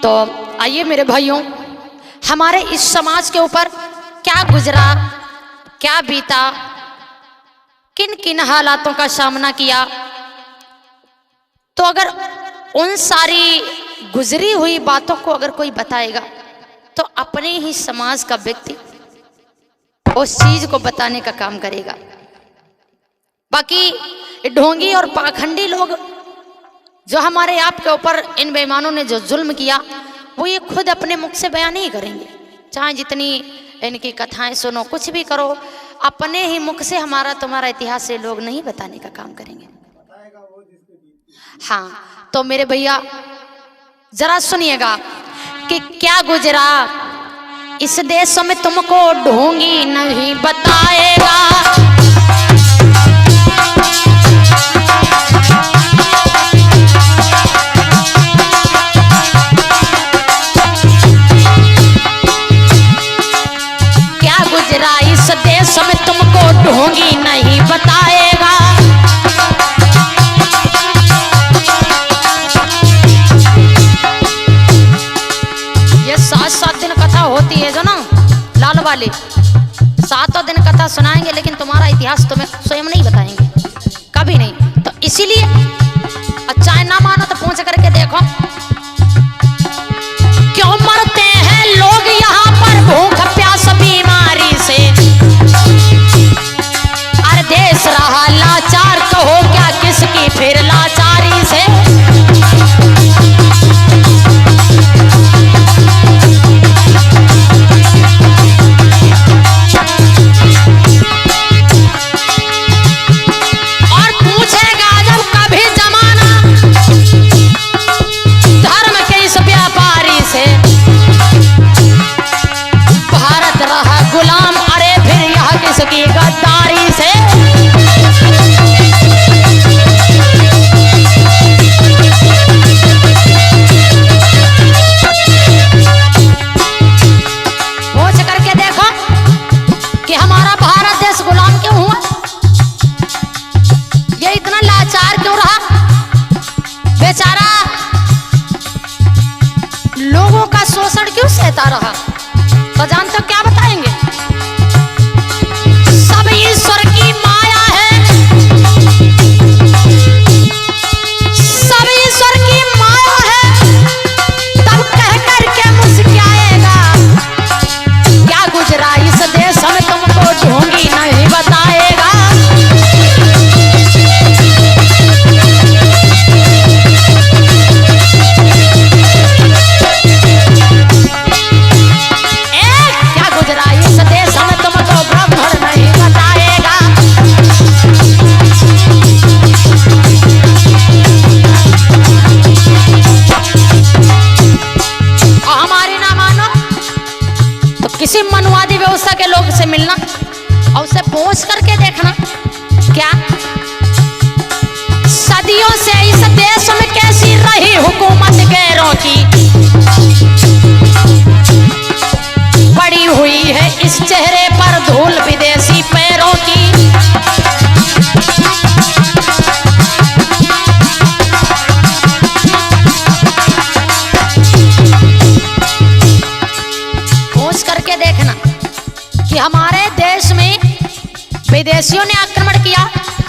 तो आइए मेरे भाइयों, हमारे इस समाज के ऊपर क्या गुजरा, क्या बीता, किन किन हालातों का सामना किया, तो अगर उन सारी गुजरी हुई बातों को अगर कोई बताएगा तो अपने ही समाज का व्यक्ति उस चीज को बताने का काम करेगा। बाकी ढोंगी और पाखंडी लोग जो हमारे आप के ऊपर इन बेईमानों ने जो जुल्म किया वो ये खुद अपने मुख से बयान नहीं करेंगे, चाहे जितनी इनकी कथाएं सुनो, कुछ भी करो, अपने ही मुख से हमारा तुम्हारा इतिहास से लोग नहीं बताने का काम करेंगे। हाँ, तो मेरे भैया जरा सुनिएगा कि क्या गुजरा इस देश में तुमको ढोंगी नहीं बताएगा। क्या गुजरा इस देश में तुमको ढोंगी नहीं बताएगा। ये 7-7 दिन कथा होती है जो ना लाल वाली, 7 दिन कथा सुनाएंगे लेकिन तुम्हारा इतिहास तुम्हें स्वयं नहीं बताएंगे, कभी नहीं। तो इसीलिए चाहे ना मानो तो पूछ करके देखो, क्यों मरते हैं लोग यहाँ पर भूख प्यास बीमारी से। अरे देश रहा लाचार, कहो क्या किसकी फिर लाचारी से। की गद्दारी से पूछ करके देखो कि हमारा भारत देश गुलाम क्यों हुआ, ये इतना लाचार क्यों रहा, बेचारा लोगों का शोषण क्यों सहता रहा। तो जानते हो क्या बताएंगे, ईश्वर की माया है, सब ईश्वर की माया है, तब कह करके मुस्कुराएगा। क्या गुजरा इस देश में तुमको ढोंगी नहीं बताएगा। क्या गुजरा इस देश में तुमको ब्राह्मण नहीं बताएगा। हमारी ना मानो तो किसी मनुवादी व्यवस्था के लोग से मिलना और उसे पूछ करके देखना, क्या सदियों से इस देश में कैसी रही हुकूमत गैरों की। पड़ी हुई है इस चेहरे पर धूल विदेशी पैरों की। पूछ करके देखना कि हमारे देश में विदेशियों ने आक्रमण किया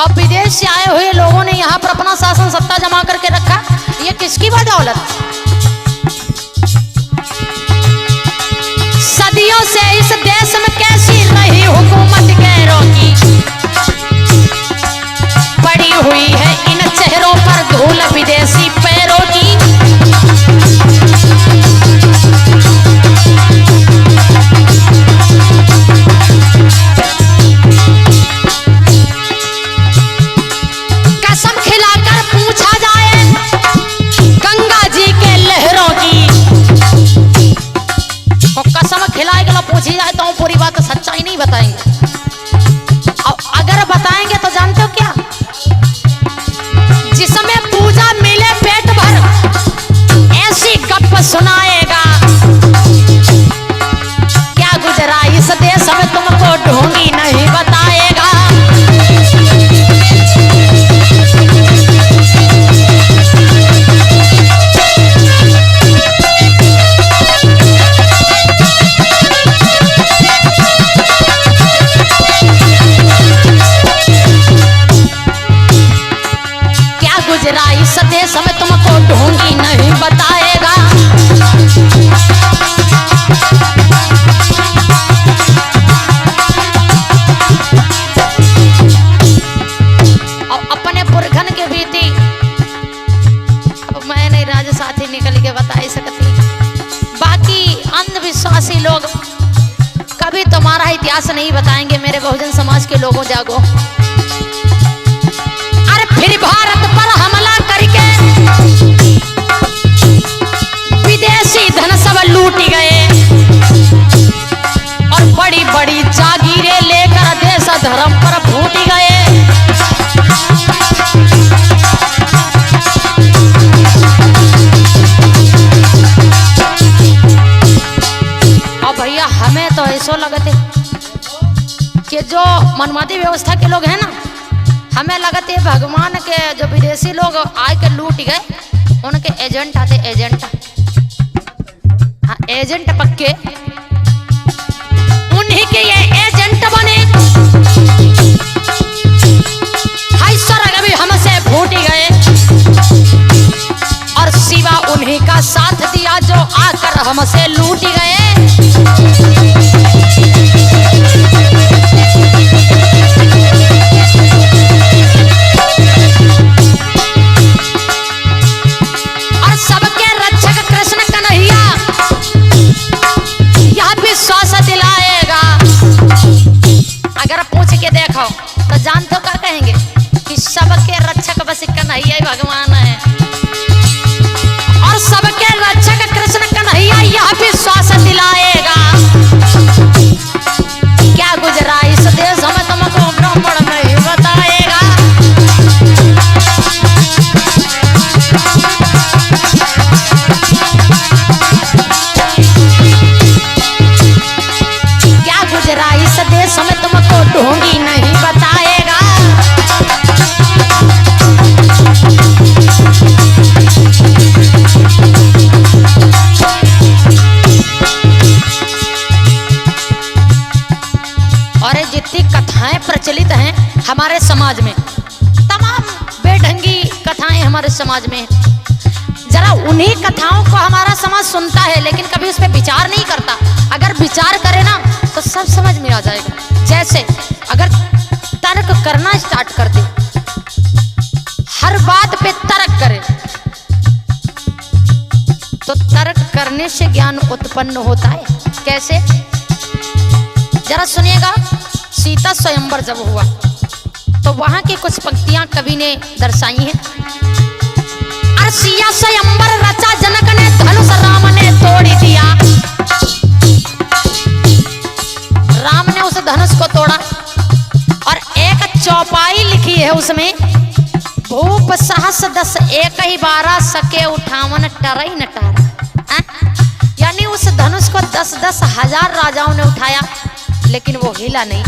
और विदेश से आए हुए लोगों ने यहाँ पर अपना शासन सत्ता जमा करके रखा, ये किसकी बदौलत। सदियों से इस देश में कैसी रही हुकूमत गैरों की। पड़ी हुई है इन चेहरों पर धूल विदेशी पैरों की। कसम खिलाकर पूछा जाए गंगा जी के लहरों की, कसम खिलाए गला पूछी जाए तो पूरी बात सच्चाई नहीं बताएंगे, और अगर बताएंगे तो जानते हो क्या, जिसमें पूजा मिले पेट भर ऐसी गप सुनाएगा। क्या गुजरा इस देश में तुमको ढोंगी नहीं बताएगा। इतिहास नहीं बताएंगे मेरे बहुजन समाज के लोगों, जागो। अरे फिर भारत पर हमला करके विदेशी धन सब लूट गए और बड़ी बड़ी जागीरें लेकर देश धर्म पर फूट गए। अब भैया हमें तो ऐसा लगते कि जो मनमादी व्यवस्था के लोग हैं ना, हमें लगते भगवान के जो विदेशी लोग आए के लूट गए उनके एजेंट आते, एजेंट, हाँ एजेंट पक्के, उन्हीं के ये एजेंट बने। हाय सर अभी हमसे फूट गए और सिवा उन्हीं का साथ दिया जो आकर हमसे लूट गए। और सबके रक्षक कृष्ण कन्हैया यह विश्वास दिलाएगा। अगर पूछ के देखो तो जानते हो क्या कहेंगे कि सबके रक्षक बस कन्हैया ही भगवान है। और सबके रक्षक कृष्ण कन्हैया यह विश्वास दिलाएगा। क्या गुजरा इस देश में तुमको ब्राह्मण नहीं बताएगा। क्या गुजरा इस देश में तुमको ढोंगी नहीं बताएगा। और जितनी कथाएं प्रचलित हैं हमारे समाज में, तमाम बेढंगी कथाएं हमारे समाज में, जरा उन्हीं कथाओं को हमारा समाज सुनता है लेकिन कभी उस पर विचार नहीं करता। अगर विचार करे ना तो सब समझ में आ जाएगा। जैसे अगर तर्क करना स्टार्ट कर दे, हर बात पे तर्क करे तो तर्क करने से ज्ञान उत्पन्न होता है। कैसे, जरा सुनिएगा। सीता स्वयंवर जब हुआ तो वहां की कुछ पंक्तियां कवि ने दर्शाई हैं। सिया स्वयंवर रचा जनक ने धनुष राम ने तोड़ दिया। राम ने उस धनुष को तोड़ा और एक चौपाई लिखी है उसमें, भूप सहस 10 एक ही 12 सके उठावन टरई न टारा। यानी उस धनुष को 10-10 हजार राजाओं ने उठाया लेकिन वो हिला नहीं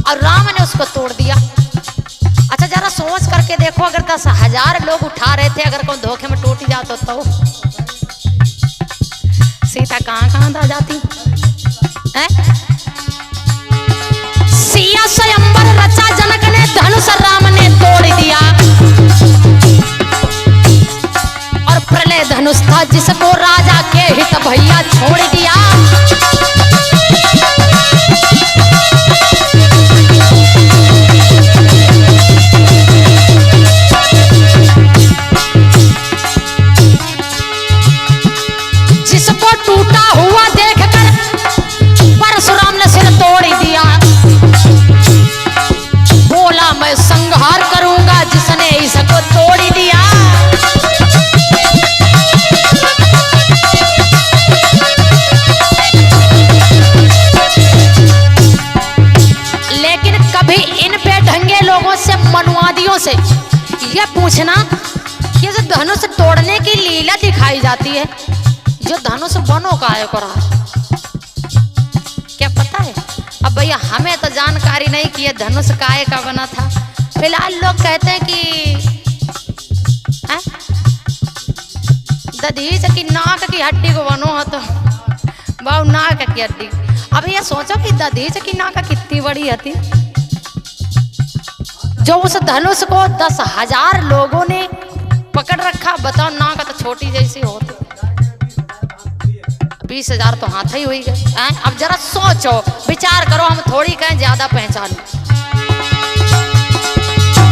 और राम ने उसको तोड़ दिया। अच्छा जरा सोच करके देखो, अगर 10,000 लोग उठा रहे थे, अगर कोई धोखे में टूट जाता तो सीता कहां आ जाती है? सिया स्वयंवर रचा जनक ने धनुष राम ने तोड़ दिया और प्रलय धनुष था जिसको राजा के हित भैया छोड़ दिया। टूटा हुआ देखकर परशुराम ने सिर तोड़ दिया। बोला मैं संहार करूंगा जिसने इसको तोड़ दिया। लेकिन कभी इन बेढंगे लोगों से, मनुवादियों से यह पूछना कि जो धनुष तोड़ने की लीला दिखाई जाती है, जो धनुष बनो काहे को रहा, क्या पता है? अब भैया हमें तो जानकारी नहीं कि ये धनुष काहे का बना था। फिलहाल लोग कहते हैं कि दधीच की नाक की हड्डी को बनो हो तो बहु नाक की हड्डी। अब ये सोचो कि दधीच की नाक कितनी बड़ी थी, जो उस धनुष को 10,000 लोगों ने पकड़ रखा। बताओ नाक तो छोटी जैसी होती, 20,000 तो हाथ ही हुई गए। अब जरा सोचो, विचार करो, हम थोड़ी कहें ज्यादा पहचान।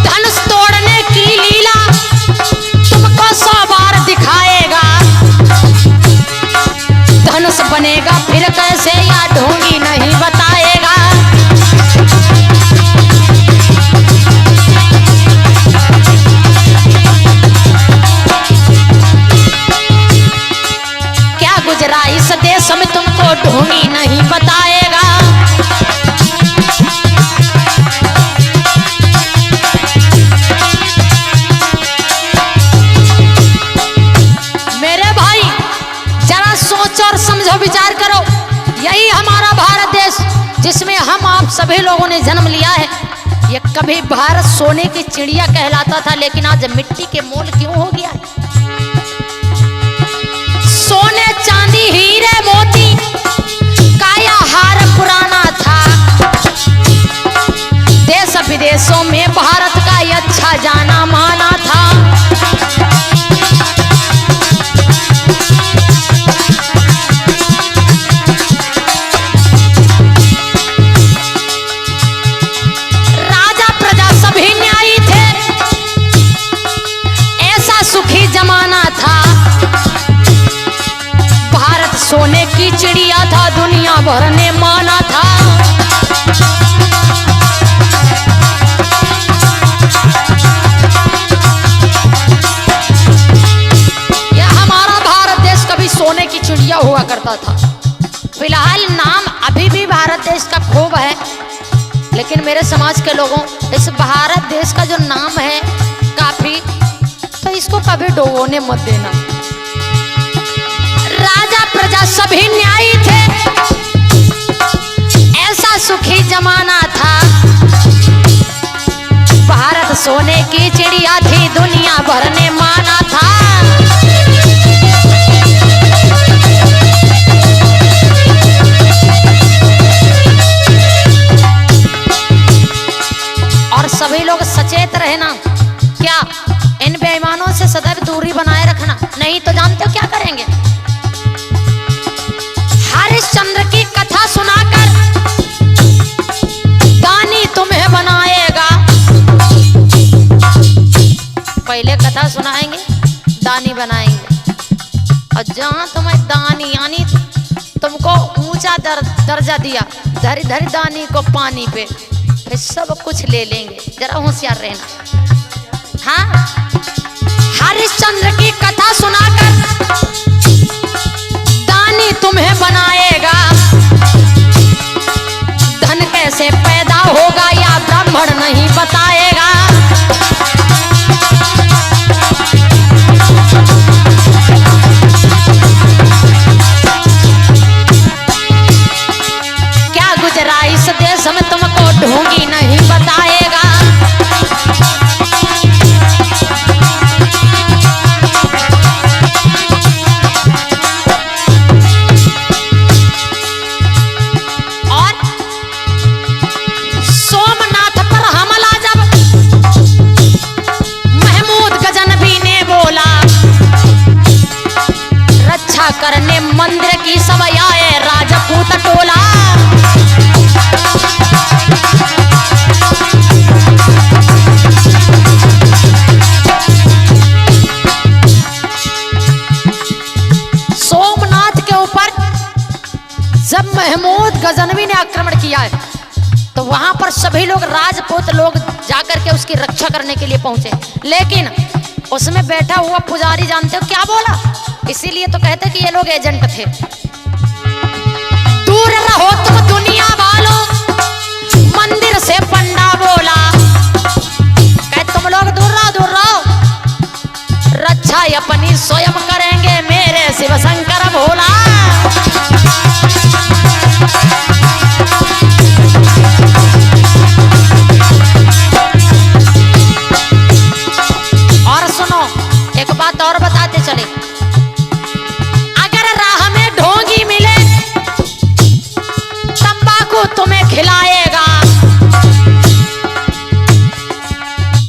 धनुष तोड़ने की लीला तुमको 100 बार दिखाएगा। धनुष बनेगा फिर कैसे या ढोंगी नहीं बताएगा। क्या गुजरा इस देश में तुमको ढोंगी नहीं बताएगा। मेरे भाई जरा सोचो और समझो, विचार करो। यही हमारा भारत देश जिसमें हम आप सभी लोगों ने जन्म लिया है, ये कभी भारत सोने की चिड़िया कहलाता था, लेकिन आज मिट्टी के मोल क्यों हो गया है। सोने चांदी हीरे मोती काया हार पुराना था। देश विदेशों में भारत का ये अच्छा जाना माना था। राजा प्रजा सभी न्यायी थे, ऐसा सुखी जमाना था। भारत सोने की चिड़िया था, दुनिया भर ने माना था। सोने की चिड़िया हुआ करता था। फिलहाल नाम अभी भी भारत देश का खूब है, लेकिन मेरे समाज के लोगों, इस भारत देश का जो नाम है काफी, तो इसको कभी डोबोने मत देना। राजा प्रजा सभी न्यायी थे, ऐसा सुखी जमाना था। भारत सोने की चिड़िया थी, दुनिया भर ने माना था। सभी लोग सचेत रहना, क्या इन बेईमानों से सदैव दूरी बनाए रखना, नहीं तो जानते हो क्या करेंगे। हरिश्चंद्र की कथा सुनाकर दानी तुम्हें बनाएगा। पहले कथा सुनाएंगे, दानी बनाएंगे, और जहां तुम्हें दानी यानी तुमको ऊंचा दर्जा दिया, धरी धरी दानी को पानी पे, फिर सब कुछ ले लेंगे। जरा होशियार रहना। हाँ, हरिश्चंद्र की कथा सुनाकर दानी तुम्हें बनाएगा। धन कैसे पैदा होगा या ब्राह्मण नहीं बताएगा। क्या गुजरा इस देश में तुमको ढोंगी नहीं बताएगा। और सोमनाथ पर हमला जब महमूद गजनबी ने बोला, रक्षा करने मंदिर की सब आए राजपूत टोला। जब महमूद गजनवी ने आक्रमण किया है, तो वहां पर सभी लोग राजपूत लोग जाकर के उसकी रक्षा करने के लिए पहुंचे, लेकिन उसमें बैठा हुआ पुजारी जानते हो क्या बोला? इसीलिए तो कहते कि ये लोग एजेंट थे। दूर रहो तुम दुनिया वालों, मंदिर से पंडा बोला। कहे तुम लोग दूर रहो, रक्षा अपनी स्वयं करेंगे मेरे शिव शंकर भोला। और सुनो, एक बात और बताते चले, अगर राह में ढोंगी मिले, तंबाकू तुम्हें खिलाएगा।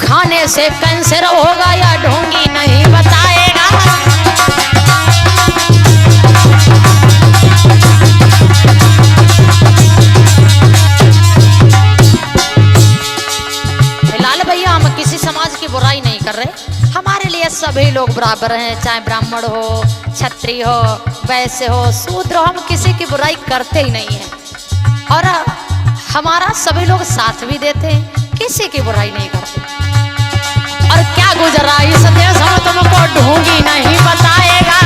खाने से कैंसर होगा या ढोंगी नहीं बताएगा। लाल भैया हम किसी समाज की बुराई नहीं कर रहे, हमारे लिए सभी लोग बराबर हैं, चाहे ब्राह्मण हो, क्षत्रिय हो, वैश्य हो, शूद्र हो, हम किसी की बुराई करते ही नहीं हैं। और हमारा सभी लोग साथ भी देते हैं, किसी की बुराई नहीं करते। और क्या गुजरा इस देश में तुमको ढूंढी नहीं बताएगा।